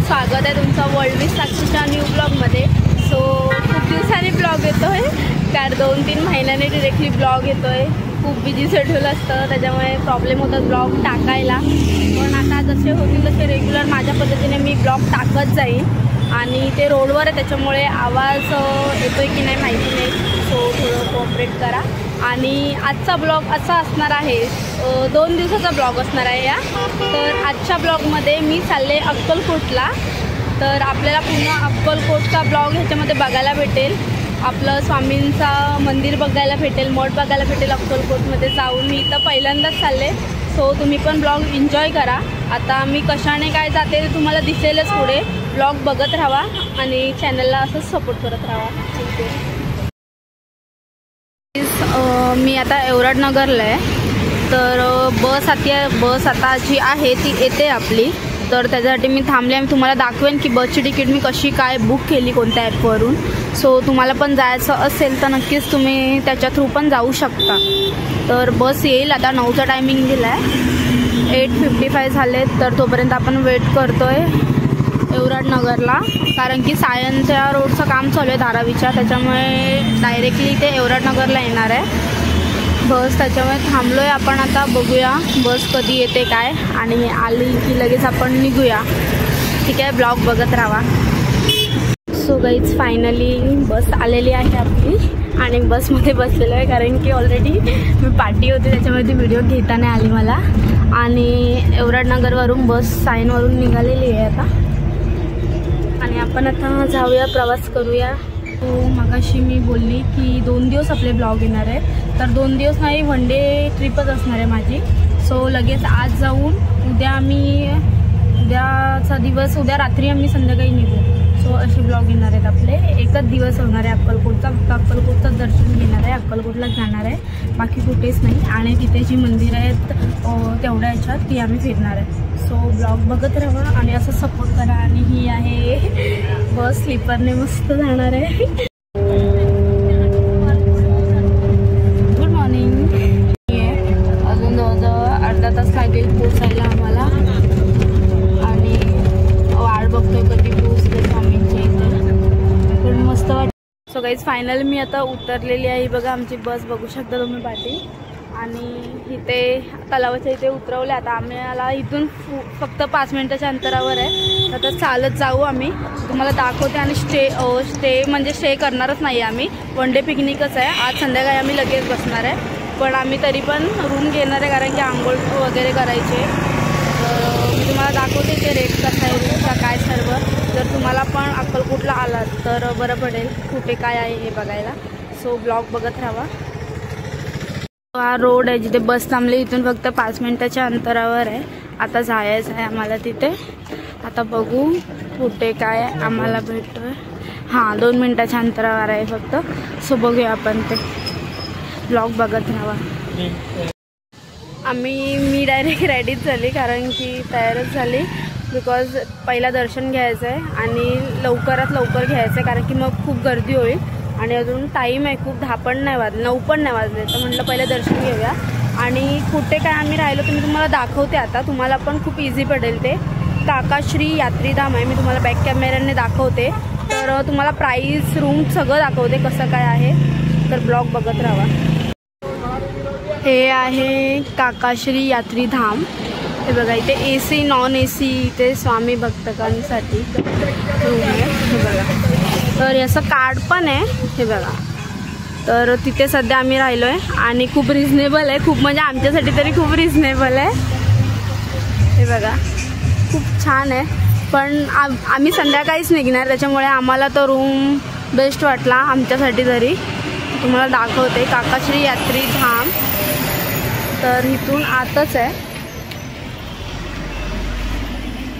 स्वागत आहे तुमचं वर्ल्ड विथ साक्षीच्या न्यू ब्लॉगमध्ये। सो खूप दिवसांनी ब्लॉग येतोय, कारण 2-3 महिन्याने डिरेक्टली ब्लॉग येतोय। खूप बिझी शेड्यूल असतं, त्याच्यामुळे प्रॉब्लेम होतात ब्लॉग टाकायला। पण आता जसे होतील तसे रेग्युलर माझ्या पद्धतीने मी ब्लॉग टाकत जाईन। आणि ते रोडवर आहे त्याच्यामुळे आवाज येतोय की नाही माहिती नाही, सो थोडं कोऑपरेट करा। आणि आजचा ब्लॉग असा असणार आहे, 2 दिवसाचा ब्लॉग असणार आहे या। तर आजच्या ब्लॉगमध्ये मी चालले अक्कलकोटला। तर आपल्याला पुन्हा अक्कलकोटचा ब्लॉग ह्याच्यामध्ये बघायला भेटेल। आपलं स्वामींचा मंदिर बघायला भेटेल, मठ बघायला भेटेल अक्कलकोटमध्ये जाऊन। मी इथं पहिल्यांदाच चालले, सो तुम्ही पण ब्लॉग एन्जॉय करा। आता मी कशाने काय जाते ते तुम्हाला दिसेलच पुढे। ब्लॉग बघत राहा आणि चॅनलला असंच सपोर्ट करत राहा। मी आता एवराड नगरला आहे। तर बस आता जी आहे ती येते आपली, तर त्याच्यासाठी मी थांबले आणि तुम्हाला दाखवेन की बसची तिकीट मी कशी काय बुक केली कोणत्या ॲपवरून। सो तुम्हाला पण जायचं असेल तर नक्कीच तुम्ही त्याच्या थ्रू पण जाऊ शकता। तर बस येईल, आता 9चा टायमिंग दिला आहे, 8:55 झालेत। तर तोपर्यंत आपण वेट करतोय एवराड नगरला, कारण की सायनच्या रोडचं काम चालू आहे धारावीच्या, त्याच्यामुळे डायरेक्टली ते एवराड नगरला येणार आहे बस। त्याच्यामुळे थांबलो आहे आपण। आता बघूया बस कधी येते काय, आणि आली की लगेच आपण निघूया। ठीक आहे, ब्लॉग बघत राहा। सो गाईज फायनली बस आलेली आहे आपली आणि बसमध्ये बसलेलो आहे, कारण की ऑलरेडी मी पार्टी होती त्याच्यामुळे ती व्हिडिओ घेता नाही आली मला। आणि एवराड नगरवरून बस सायनवरून निघालेली आहे आता, आणि आपण आता जाऊया, प्रवास करूया। तो मगाशी मी बोलली की 2 दिवस आपले ब्लॉग येणार आहे, तर 2 दिवस नाही, 1 डे ट्रिपच असणार आहे माझी। सो लगेच आज जाऊन उद्याचा दिवस, उद्या रात्री आम्ही संध्याकाळी निघू। सो असे ब्लॉग येणार आहेत आपले, एकच दिवस होणार आहे अक्कलकोटचा, फक्त अक्कलकोटचं दर्शन घेणार आहे, अक्कलकोटलाच जाणार आहे, बाकी कुठेच नाही। आणि तिथे जी मंदिरं आहेत तेवढ्या ह्याच्यात ती आम्ही फिरणार आहे। सो ब्लॉग बघत राहा आणि असं सपोर्ट करा। आणि ही आहे बस, स्लीपरने मस्त जाणार आहे। Good morning. अजून जवळजवळ अर्धा तास लागेल पोचायला आम्हाला, आणि वाट बघतोय कधी पोचते स्वामींची इथे, पण मस्त वाटतं। सो गाईज फायनल मी आता उतरलेली आहे, बघा आमची बस बघू शकता तुम्ही पाठी, आणि इथे तलावाच्या इथे उतरवले। आता आम्हाला इथून फक्त 5 मिनिटाच्या अंतरावर आहे, आता चालत जाऊ आम्ही, तुम्हाला दाखवते। आणि स्टे म्हणजे स्टे करणारच नाही आम्ही, 1 डे पिकनिकच आहे। आज संध्याकाळी आम्ही लगेच बसणार आहे, पण आम्ही तरी पण रूम घेणार आहे, कारण की आंघोळ वगैरे करायचे। तर मी तुम्हाला दाखवते ते रेट कसा आहे रूमचा काय सर्व, जर तुम्हाला पण अक्कलकोटला आलात तर बरं पडेल कुठे काय आहे हे बघायला। सो ब्लॉग बघत राहा। हा रोड आहे जिथे बस थांबली, इथून फक्त 5 मिनिटाच्या अंतरावर आहे। आता जायचं आहे आम्हाला तिथे, आता बघू कुठे काय आम्हाला भेटतोय। हां, 2 मिनिटाच्या अंतरावर आहे फक्त। सो बघूया आपण ते, ब्लॉग बघत राहा। मी डायरेक्ट रेडीच झाली, कारण की तयारच झाली, बिकॉज पहिला दर्शन घ्यायचं आहे आणि लवकरात लवकर घ्यायचं आहे, कारण की मग खूप गर्दी होईल आणि अजून टाईम आहे खूप, 10 पण नाही वाजले, 9 पण नाही वाजले। तर म्हटलं पहिलं दर्शन घेऊया। आणि कुठे काय आम्ही राहिलो तुम्ही तुम्हाला दाखवते आता, तुम्हाला पण खूप इझी पडेल ते। काकाश्री यात्रीधाम आहे, मी तुम्हाला बॅक कॅमेऱ्याने दाखवते, तर तुम्हाला प्राईस रूम सगळं दाखवते कसं काय आहे, तर ब्लॉग बघत राहा। हे आहे काकाश्री यात्रीधाम, हे बघा इथे AC नॉन AC इथे स्वामी भक्तांसाठी रूम आहे, हे बघा। तर याचं कार्ड पण आहे, हे बघा। तर तिथे सध्या आम्ही राहिलो आहे आणि खूप रिजनेबल आहे, खूप म्हणजे आमच्यासाठी तरी खूप रिजनेबल आहे, हे बघा खूप छान आहे। पण आम्ही संध्याकाळीच निघणार, त्याच्यामुळे आम्हाला तो रूम बेस्ट वाटला आमच्यासाठी तरी। तुम्हाला दाखवते काकाश्री यात्रीधाम, तर इथून आतच आहे,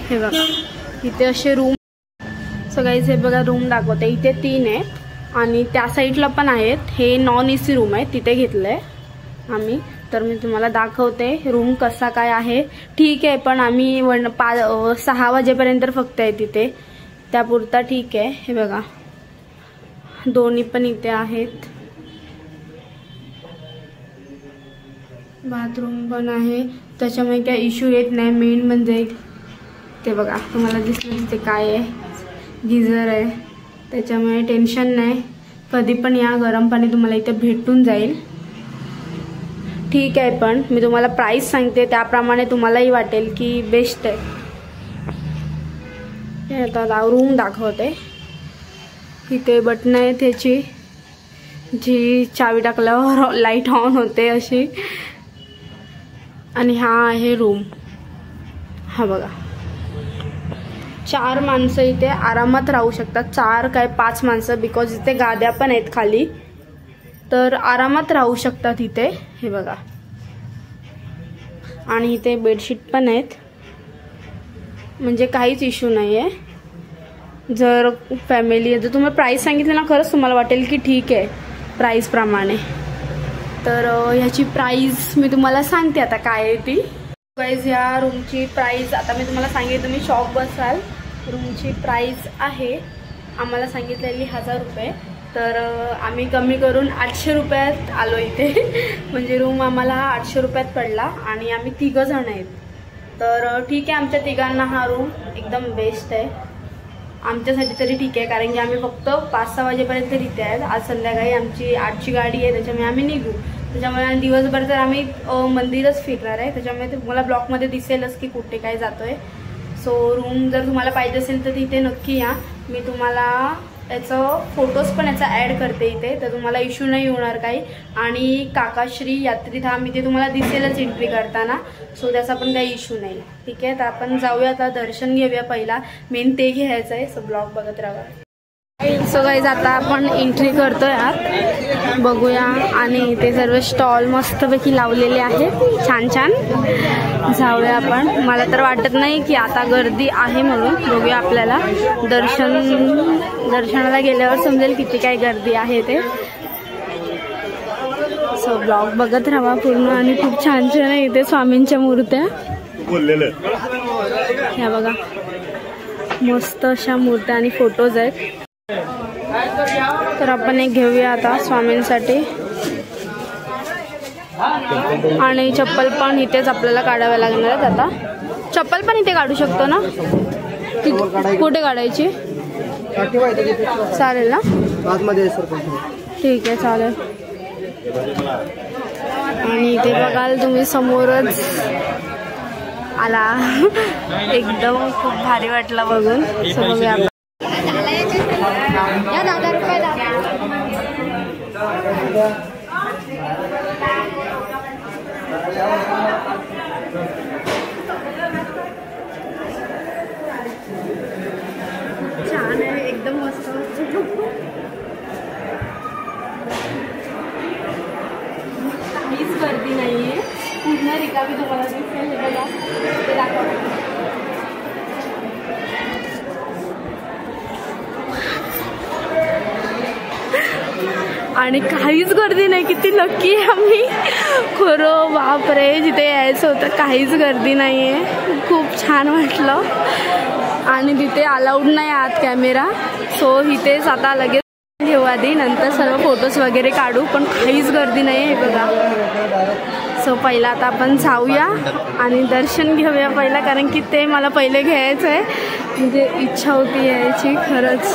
हे बघा इथे असे रूम। सो गाईज हे बघा रूम दाखवते, इथे 3 आहेत आणि त्या साईडला पण आहेत। हे नॉन AC रूम आहे, तिथे घेतलंय आम्ही, तर मी तुम्हाला दाखवते रूम कसा काय आहे। ठीक आहे, पण आम्ही 6 वाजेपर्यंत फक्त आहे तिथे, त्यापुरता ठीक आहे। हे बघा दोन्ही पण इथे आहेत, बाथरूम पण आहे, त्याच्यामुळे काही इश्यू येत नाही। मेन म्हणजे ते बघा तुम्हाला दिसलं तिथे काय आहे, गिझर आहे, त्याच्यामुळे टेन्शन नाही, कधी पण या गरम पाणी तुम्हाला इथे भेटून जाईल. ठीक आहे, पण मी तुम्हाला प्राइस सांगते त्याप्रमाणे तुम्हालाही वाटेल की बेस्ट आहे. हे आता रूम दाखवते. इथे बटन आहे त्याची, जी चावी टाकल्यावर लाईट ऑन होते अशी. आणि हा आहे रूम. हा बघा, 4 माणसं इथे आरामात राहू शकतात. 4 काय 5 माणसं, बिकॉज इथे गाद्या पण आहेत खाली, तर आरामात राहू शकतात इथे. हे बघा, आणि इथे बेडशीट पण आहेत, म्हणजे काहीच इश्यू नाही आहे. जर फॅमिली, जर तुम्ही प्राईस सांगितलं ना, खरंच तुम्हाला वाटेल की ठीक आहे प्राईस प्रमाणे. तर ह्याची प्राईस मी तुम्हाला सांगते आता काय आहे ती. गाईज, ह्या रूमची प्राईस आता मी तुम्हाला सांगितलं, तुम्ही शॉक बसाल. रूमची प्राईस आहे आम्हाला सांगितलेली 1000 रुपये, तर आम्ही कमी करून 800 रुपयात आलो इथे. म्हणजे रूम आम्हाला 800 रुपयात पडला आणि आम्ही 3 जण आहेत. तर ठीक आहे, आमच्या 3घांना हा रूम एकदम बेस्ट आहे. आमच्यासाठी तरी ठीक आहे, कारण की आम्ही फक्त 5-6 वाजेपर्यंत इथे आहेत. आज संध्याकाळी आमची 8ची गाडी आहे, त्याच्यामुळे आम्ही निघू. त्याच्यामुळे दिवसभर तर आम्ही मंदिरच फिरणार आहे, त्याच्यामुळे ते तुम्हाला ब्लॉगमध्ये दिसेलच की कुठे काय जातोय. सो रूम जर तुम्हाला पाहिजे असेल तर तिथे नक्की या. मी तुम्हाला याचं फोटोज पण याचा ॲड करते इथे, तर तुम्हाला इश्यू नाही होणार काही. आणि काकाश्री यात्रीधाम इथे तुम्हाला दिसेलच एंट्री करताना, सो त्याचा पण काही इश्यू नाही. ठीक आहे, तर आपण जाऊया आता, दर्शन घेऊया. पहिला मेन ते घ्यायचं आहे. सो ब्लॉग बघत राहा. सो गाईज, आता आपण एंट्री करतोय आत, बघूया. आणि इथे सर्व स्टॉल मस्तपैकी लावलेले आहेत, छान छान. जाऊया आपण. मला तर वाटत नाही की आता गर्दी आहे म्हणून. बघूया, आपल्याला दर्शनाला गेल्यावर समजेल किती काय गर्दी आहे ते. सो ब्लॉग बघत राहा पूर्ण. आणि खूप छान छान आहे इथे स्वामींच्या मूर्त्या. ह्या बघा, मस्त अशा मूर्त्या आणि फोटोज आहेत. तर आपण एक घेऊया आता स्वामींसाठी. आणि चप्पल पण इथेच आपल्याला काढाव्या लागणार आहेत. आता चप्पल पण इथे काढू शकतो ना, कुठे काढायची? चालेल ना, ठीक आहे, चालेल. आणि इथे बघाल तुम्ही समोरच आला, एकदम खूप भारी वाटलं बघून. सो बघूया आपण. या 10 रुपये छान आहे, एकदम मस्त. काहीच गर्दी नाहीये, पूर्ण रिकामी तुम्हाला दिसेल. हे बघा, ते दाखवा. आणि काहीच गर्दी नाही. किती लकी आहे आम्ही, खरं. बापरे, जिथे यायचं होतं काहीच गर्दी नाही आहे. खूप छान वाटलं. आणि तिथे अलाउड नाही आत कॅमेरा, सो इथेच आता लगेच घेऊ आधी, नंतर सर्व फोटोज वगैरे काढू. पण काहीच गर्दी नाही आहे, हे बघा. सो पहिला आता आपण जाऊया आणि दर्शन घेऊया पहिला, कारण की ते मला पहिले घ्यायचं आहे. म्हणजे इच्छा होती यायची खरंच.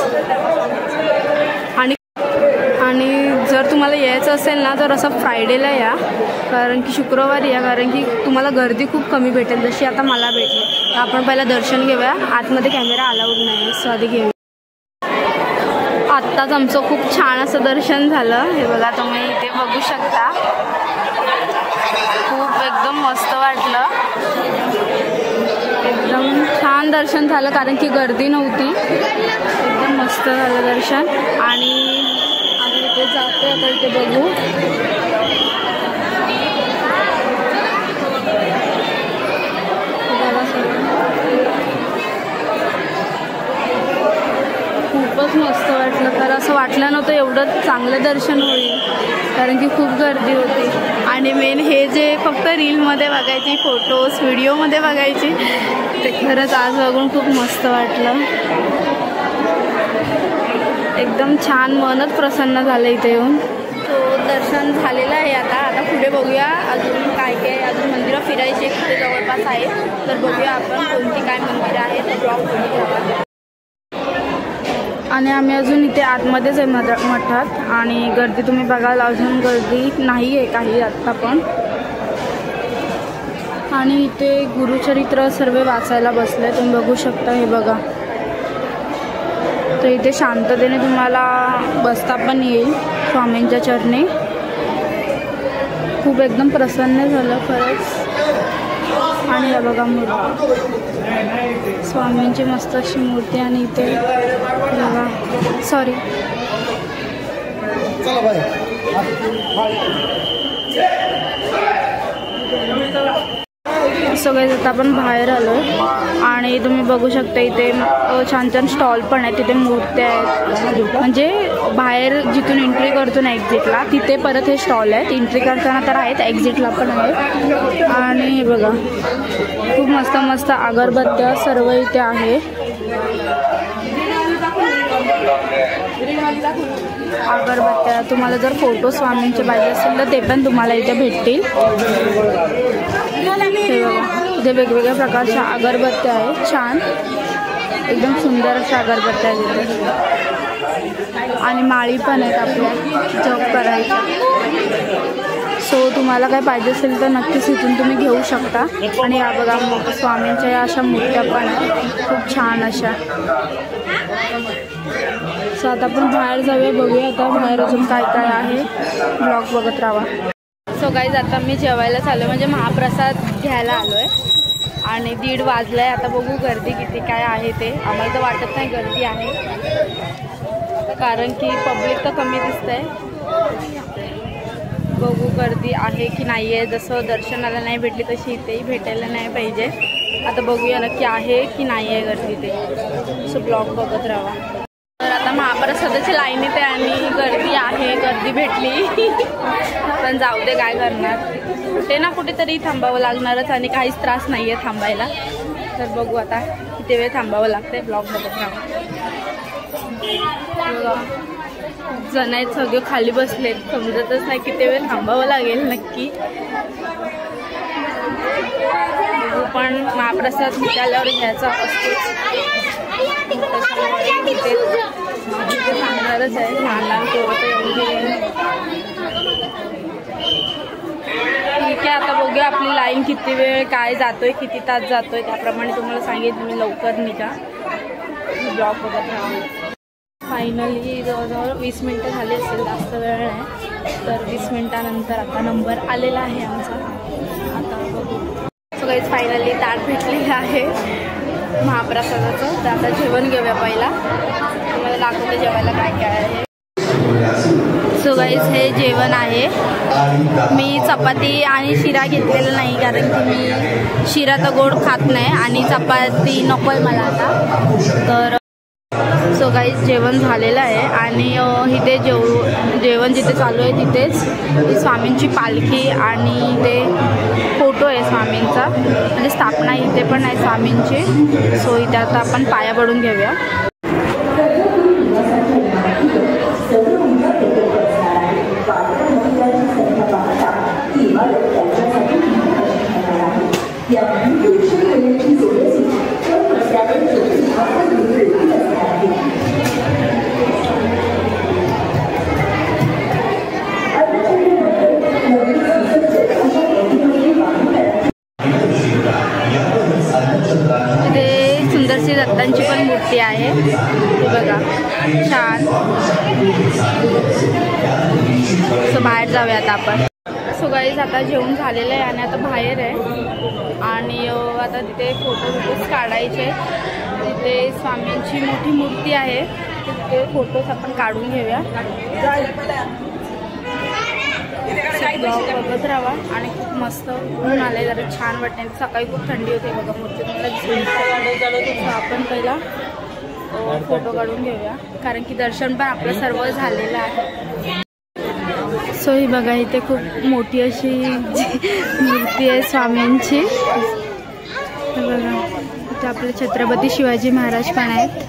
आणि जर तुम्हाला यायचं असेल ना, तर असं फ्रायडेला या, कारण की शुक्रवारी या, कारण की तुम्हाला गर्दी खूप कमी भेटेल, जशी आता मला भेटली. तर आपण पहिला दर्शन घेऊया. आतमध्ये कॅमेरा अलाउड नाही, सो आधी घेऊया. आत्ताच आमचं खूप छान असं दर्शन झालं. हे बघा, तुम्ही इथे बघू शकता. खूप एकदम मस्त वाटलं, एकदम छान दर्शन झालं, कारण की गर्दी नव्हती. एकदम मस्त झालं दर्शन. आणि इथे जाते आता, इथे बघू. खूपच मस्त वाटलं, खरं असं वाटलं नव्हतं एवढं चांगलं दर्शन होईल, कारण की खूप गर्दी होती. आणि मेन हे जे फक्त रीलमध्ये बघायची, फोटोज व्हिडिओमध्ये बघायची, ते खरंच आज बघून खूप मस्त वाटलं. एकदम छान, मनच प्रसन्न झालं इथे येऊन. तो दर्शन झालेलं आहे. आता पुढे बघूया अजून काय काय, अजून मंदिरं फिरायची कुठे जवळपास आहेत, तर बघूया आपण कोणती काय मंदिरं आहेत. आणि आम्ही अजून इथे आतमध्येच आहे मठात आणि गर्दी तुम्ही बघाल अजून गर्दी नाही आहे काही आत्ता पण. आणि इथे गुरुचरित्र सर्व वाचायला बसले तुम्ही बघू शकता. हे बघा तर इथे शांततेने तुम्हाला बसता पण येईल स्वामींच्या चरणी. खूप एकदम प्रसन्न झालं खरंच. आणि हे बघा मूर्ती स्वामींची मस्त अशी मूर्ती. आणि इथे बघा सॉरी सो गाईज आता आपण बाहेर आलो आणि तुम्ही बघू शकता इथे छान छान स्टॉल पण आहेत. तिथे मूर्त्या आहेत म्हणजे बाहेर जिथून एंट्री करतो ना एक्झिटला तिथे परत हे स्टॉल आहेत. एंट्री करताना तर आहेत एक्झिटला पण आहेत. आणि हे बघा खूप मस्त मस्त अगरबत्त्या सर्व इथे आहे. अगरबत्त्या तुम्हाला जर फोटो स्वामींचे पाहिजे असेल तर ते पण तुम्हाला इथे भेटतील. हे बघा इथे वेगवेगळ्या प्रकारच्या अगरबत्त्या आहेत. छान एकदम सुंदर अशा अगरबत्त्या आहेत इथे. आणि माळी पण आहेत आपल्या जप करायच्या. सो तुम्हाला काय पाहिजे असेल तर नक्कीच इथून तुम्ही घेऊ शकता. आणि या बघा स्वामींच्या या अशा मूर्त्या पण आहेत खूप छान अशा. सो आता आपण बाहेर जाऊया बघूया आता बाहेर अजून काय काय आहे. ब्लॉग बघत राहा. सो गाईज आता मी जेवायला चालू म्हणजे महाप्रसाद घ्यायला आलो आहे आणि 1:30 वाजलं आहे. आता बघू गर्दी किती काय आहे ते. आम्हाला तर वाटत नाही गर्दी आहे कारण की पब्लिक तर कमी दिसतंय. बघू गर्दी आहे की नाही आहे. जसं दर्शनाला नाही भेटली तशी इथेही भेटायला नाही पाहिजे. आता बघूया नक्की आहे की नाही आहे गर्दी ते. सो ब्लॉग बघत राहा. तर आता महाप्रसादाची लाईन येते आणि गर्दी आहे. गर्दी भेटली पण जाऊ दे काय करणार. कुठे ना कुठेतरी थांबावं लागणारच आणि काहीच त्रास नाही आहे थांबायला. तर बघू आता किती वेळ थांबावं लागतंय. ब्लॉग बघत राहा. जण आहेत सगळे खाली बसलेत समजतच नाही किती वेळ थांबावं लागेल नक्की. पण महाप्रसाद विद्यालयावर घ्यायचा असतो तिथे थांबणारच आहे. लहान लहान पोरं तर एवढी ठीक आहे. आता बघूया आपली लाईन किती वेळ काय जातोय किती तास जातोय त्याप्रमाणे तुम्हाला सांगेन. तुम्ही लवकर निघा. ब्लॉग बघत राहा. फायनली जवळजवळ 20 मिनटं झाली असेल जास्त वेळ नाही. तर 20 मिनटानंतर आता नंबर आलेला आहे आमचा. आता बघू. सो गाईज फायनली ताट भेटलेलं आहे महाप्रसादाचं. तर आता जेवण घेऊया पहिला. तुम्हाला दाखवते जेवायला काय काय आहे. सो गाईज हे जेवण आहे. मी चपाती आणि शिरा घेतलेला नाही कारण की मी शिरा तर गोड खात नाही आणि चपाती नको आहे मला आता. तर सो गाईज जेवण झालेलं आहे आणि इथे जेवण जिथे चालू आहे तिथेच स्वामींची पालखी आणि इथे फोटो आहे स्वामींचा म्हणजे स्थापना इथे पण आहे स्वामींची. सो इथे आता आपण पाया पडून घेऊया. सुंदरशी दत्तांची पण मूर्ती आहे बघा छान. सो बाहेर जाऊया आता आपण. सो गाईज आता जेवण झालेलं आहे आणि आता बाहेर आहे आणि आता तिथे फोटोज काढायचे. तिथे स्वामींची मोठी मूर्ती आहे तिथे फोटोज आपण काढून घेऊया. ब्लॉग बघत राहा. आणि खूप मस्त ऊन आले जरा छान वाटते. सकाळी खूप थंडी होते बघा मूर्ती तुम्हाला. आपण पहिला फोटो काढून घेऊया कारण की दर्शन पण आपलं सर्व झालेलं आहे. सो ही बघा इथे खूप मोठी अशी मूर्ती आहे स्वामींची. बघा इथे आपले छत्रपती शिवाजी महाराज पण आहेत.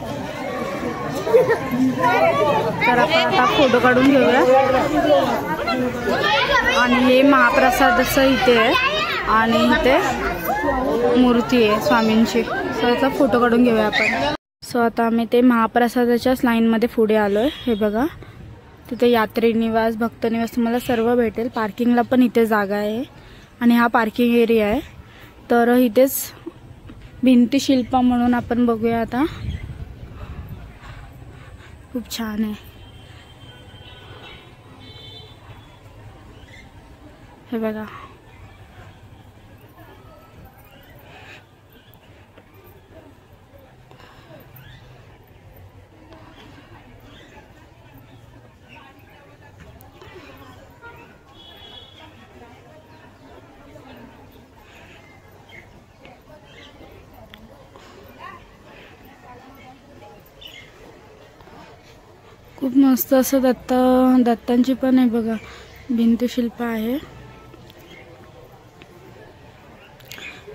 तर आपण आता फोटो काढून घेऊया. आणि हे महाप्रसादाचं इथे आहे आणि इथे मूर्ती आहे स्वामींची. सो आता फोटो काढून घेऊया आपण. सो आता आम्ही ते महाप्रसादाच्याच लाईनमध्ये पुढे आलो आहे. हे बघा, तिथे यात्री निवास, भक्त निवास तुम्हाला सर्व भेटेल. पार्किंगला पण इथे जागा आहे आणि हा पार्किंग एरिया आहे. तर इथेच भिंतीशिल्प म्हणून आपण बघूया आता. खूप छान आहे. हे बघा, खूप मस्त असं दत्तांची पण आहे बघा, भिंतशिल्प आहे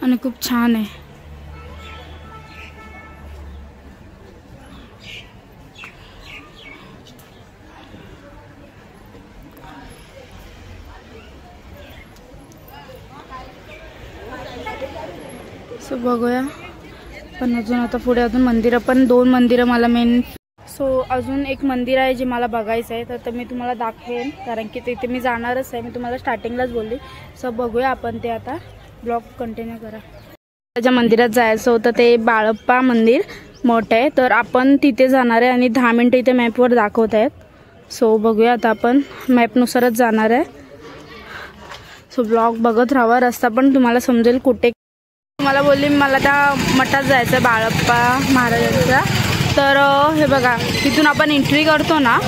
आणि खूप छान आहे. सो बघूया पण अजून आता पुढे अजून मंदिरं पण, 2 मंदिरं मला मेन. सो अजून एक मंदिर आहे जे मला बघायचं आहे, तर मी तुम्हाला दाखवेन कारण की तिथे मी जाणारच आहे. मी तुम्हाला स्टार्टिंगलाच बोलली. सो बघूया आपण ते. आता ब्लॉग कंटिन्यू करा. ज्या मंदिरात जायचं होतं ते बाळप्पा मंदिर मोठं आहे, तर आपण तिथे जाणार आहे आणि 10 मिनिटं इथे मॅपवर दाखवत आहेत. सो बघूया आता आपण मॅपनुसारच जाणार आहे. सो ब्लॉग बघत राहावा, रस्ता पण तुम्हाला समजेल कुठे. मला बोलली मला त्या मठात जायचं आहे बाळप्पा महाराजांचा. तर हे बघा, तिथून आपण एंट्री करतो ना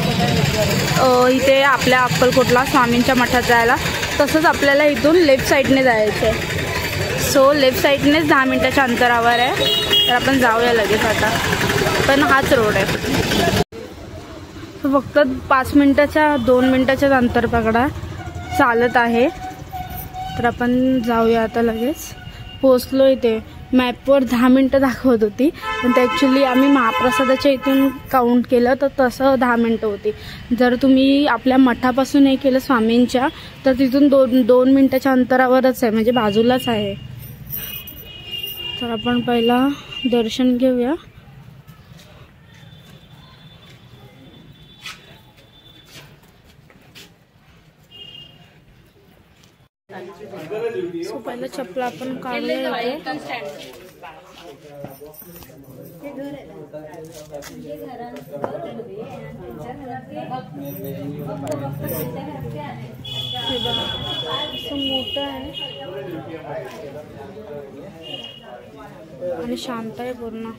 इथे आपल्या अक्कलकोटला स्वामींच्या मठात जायला, तसंच आपल्याला इथून लेफ्ट साईडने जायचं आहे. सो लेफ्ट साईडनेच 10 मिनिटाच्या अंतरावर आहे. तर आपण जाऊया लगेच आता, पण हाच रोड आहे. फक्त 5 मिनिटाच्या 2 मिनिटाच्याच अंतर पकडा चालत आहे. तर आपण जाऊया आता लगेच. पोचलो इथे. मॅपवर 10 मिनिटं दाखवत होती, पण ते ॲक्च्युली आम्ही महाप्रसादाच्या इथून काउंट केलं तर तसं 10 मिनिटं होती. जर तुम्ही आपल्या मठापासून हे केलं स्वामींच्या, तर तिथून 2 मिनिटाच्या अंतरावरच आहे, म्हणजे बाजूलाच आहे. तर आपण पहिला दर्शन घेऊया. सो पहिलं चप्पल आपण काढूया. मोठं आहे आणि शांत आहे पूर्ण.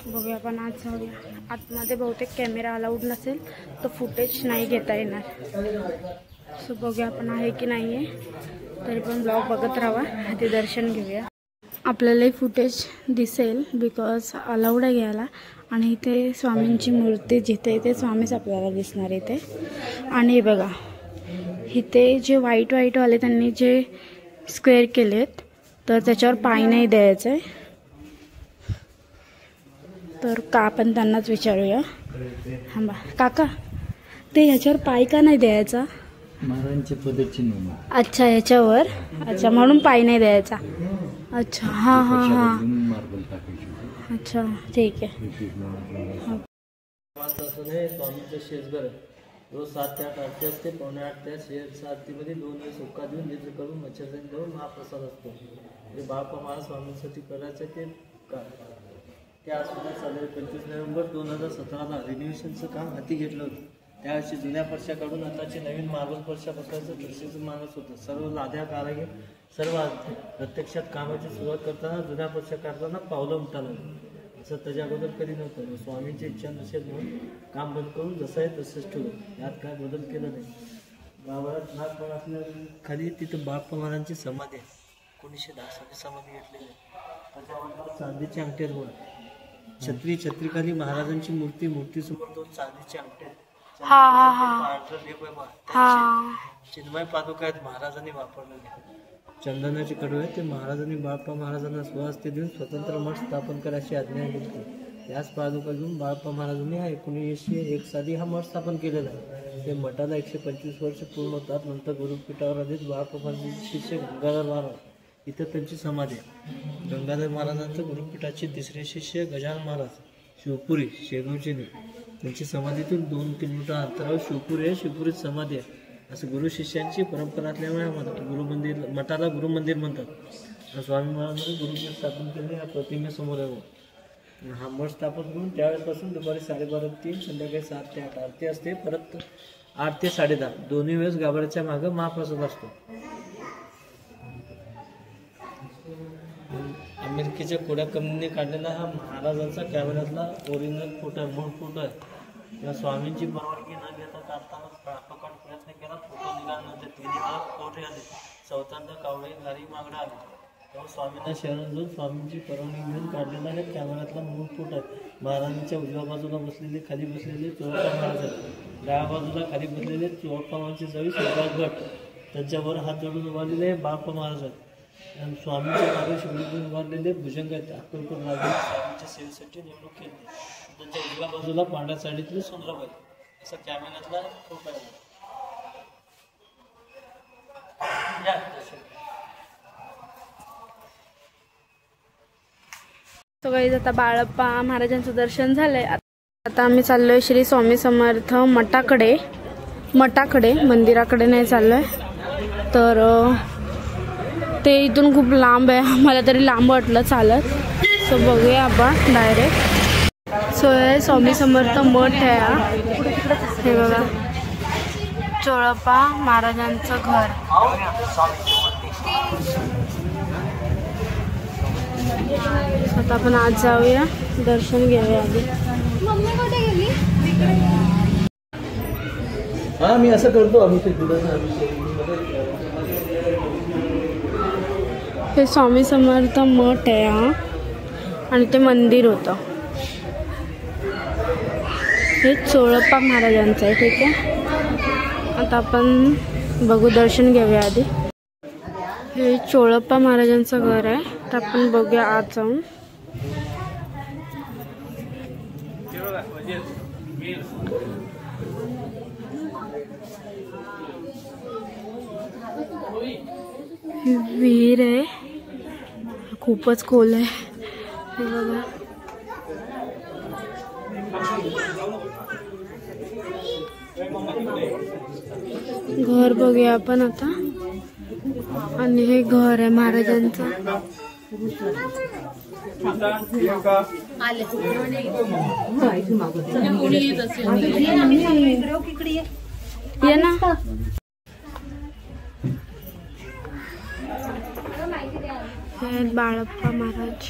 बघूया आपण आत जाऊया. आतमध्ये बहुतेक कॅमेरा अलाउड नसेल तर फुटेज नाही घेता येणार. सो बघूया आपण आहे की नाही आहे. तरी पण ब्लॉग बघत राहा. ते दर्शन घेऊया. आपल्यालाही फुटेज दिसेल बिकॉज अलाउड आहे घ्यायला. आणि इथे स्वामींची मूर्ती जिथे ते स्वामीच आपल्याला दिसणार इथे. आणि हे बघा, इथे जे व्हाईटवाले त्यांनी जे स्क्वेअर केलेत तर त्याच्यावर पाय नाही द्यायचं आहे. तर का आपण त्यांनाच विचारूया. थांबा काका, ते ह्याच्यावर पाय का नाही द्यायचा? महाराजांचे पदचिन्ह. अच्छा, ह्याच्यावर. अच्छा, म्हणून पाय नाही द्यायचा. अच्छा, हां हां हां, अच्छा ठीक आहे. स्वामीचं शेजगर रोज 7 ते 8 आरती असते. 7:45 त्या शेज आरतीमध्ये 2 वेळेस हुक्का देऊन निद्र करून मच्छरदानी देऊन महाप्रसाद असतो. म्हणजे बाळप्पा महाराज स्वामींसाठी करायचं ते का ते आज सुद्धा चालू आहे. 25 नोव्हेंबर 2017ला रिन्युएशनचं काम हाती घेतलं होतं. त्यावेळेस जुन्या फरशा काढून आताची नवीन मार्बल फरशा बसवायचं दृष्टीचं मानस होतं. सर्व लाद्या कारागीर सर्व प्रत्यक्षात कामाची सुरुवात करताना जुन्या फरशा काढताना पावलं उमटालं असं त्याच्या अगोदर कधी नव्हतं. स्वामींची इच्छा नसेल म्हणून काम बंद करून जसं आहे तसंच ठेवलं. यात काय बदल केला नाही. गावात नागपण असल्या खाली तिथं बाळप्पा महाराजांची समाधी आहे. 1910 साली समाधी घेतलेली आहे. त्याच्यावर चांदीचे अंगठे आहेत. छत्रीखाली महाराजांची मूर्तीसमोर 2 चांदीचे अंगठे आहेत. चिन्मय पादुका आहेत महाराजांनी वापरलेले. चंदनाचे कडवे ते महाराजांनी बाळप्पा महाराजांना स्वहस्ते देऊन स्वतंत्र मठ स्थापन करायची आज्ञा दिली. याच पादुका घेऊन बाळप्पा महाराजांनी 1901 साली हा मठ स्थापन केलेला आहे. ते मठाला 125 वर्ष पूर्ण होतात. नंतर गुरुपीठावर आधीच बाळप्पा महाराजांचे शिष्य गंगाधर महाराज इथं त्यांची समाधी आहे. गंगाधर महाराजांचं गुरुपीठाचे तिसरे शिष्य गजानन महाराज शिवपुरी शेगावचे त्यांची समाधीतून 2 किलोमीटर अंतरावर शिवपुरी आहे. शिवपुरीत समाधी आहे. असं गुरु शिष्यांची परंपरा असल्यामुळे गुरुमंदिर मठाला गुरुमंदिर म्हणतात. स्वामी महाराजांनी गुरुपीठ स्थापन केले या प्रतिमेसमोर आहे. हा मठ स्थापन करून त्यावेळेपासून दुपारी 12:30 ते 3 संध्याकाळी 7 ते 8 आरती असते. परत 8 ते 10:30 दोन्ही वेळेस गाभाऱ्याच्या मागं महाप्रसाद असतो. अमेरिकेच्या कोड्या कंपनीने काढलेला हा महाराजांचा कॅमेऱ्यातला ओरिजिनल फोटो आहे, मूळ फोटो आहे. या स्वामींची परवानगी न घेता काढताना प्रापकाट प्रयत्न केला. फोटो निघाल्यानंतर 3 वेळा कोर्ट आले. 4थ्यांदा कावळे गाडी मागणं आली. तेव्हा स्वामींना शरण जाऊन स्वामींची परवानगी घेऊन काढलेला हा कॅमेऱ्यातला मूळ फोटो आहे. महाराजांच्या उजव्या बाजूला बसलेले खाली बसलेले चोळप्पा महाराज आहेत. डाव्या बाजूला खाली बसलेले चोळप्पा महाराजांचे जवळ सुभाष भट, त्यांच्यावर हात जोडून उभारलेले बाळप्पा महाराज आहेत. आणि स्वामींच्या मागे शिवलिंग उभारलेले भुजंग आहेत. अक्कलकोट राजे स्वामींच्या सेवेसाठी निवडणूक केली. त्यांच्या उजव्या बाजूला पांढऱ्या साडीतली सुंदराबाई असा कॅमेऱ्यातला फोटो आहे. तो काही आता बाळप्पा महाराजांचं दर्शन झालंय. आता आम्ही चाललोय श्री स्वामी समर्थ मठाकडे मंदिराकडे नाही चाललोय. तर ते इथून खूप लांब आहे. मला तरी लांब वाटलं चालत. सो बघूया आपण डायरेक्ट. सो हे स्वामी समर्थ मठ आहे. हे बघा चोळप्पा महाराजांचं घर. आता आपण आज जाऊया, दर्शन घेऊया आधी. हा मी असं करतो. हे स्वामी समर्थ मठ आहे हा, आणि ते मंदिर होतं. हे चोळप्पा महाराजांचं आहे. ठीक आहे, आता आपण बघू, दर्शन घेऊया आधी. हे चोळप्पा महाराजांचं घर आहे. तर आपण बघूया आज जाऊन. ही विहीर आहे, खूपच खोल आहे. हे बघा, घर बघूया आपण आता. आणि हे घर आहे महाराजांचं. ये ना, हे बाळप्पा महाराज.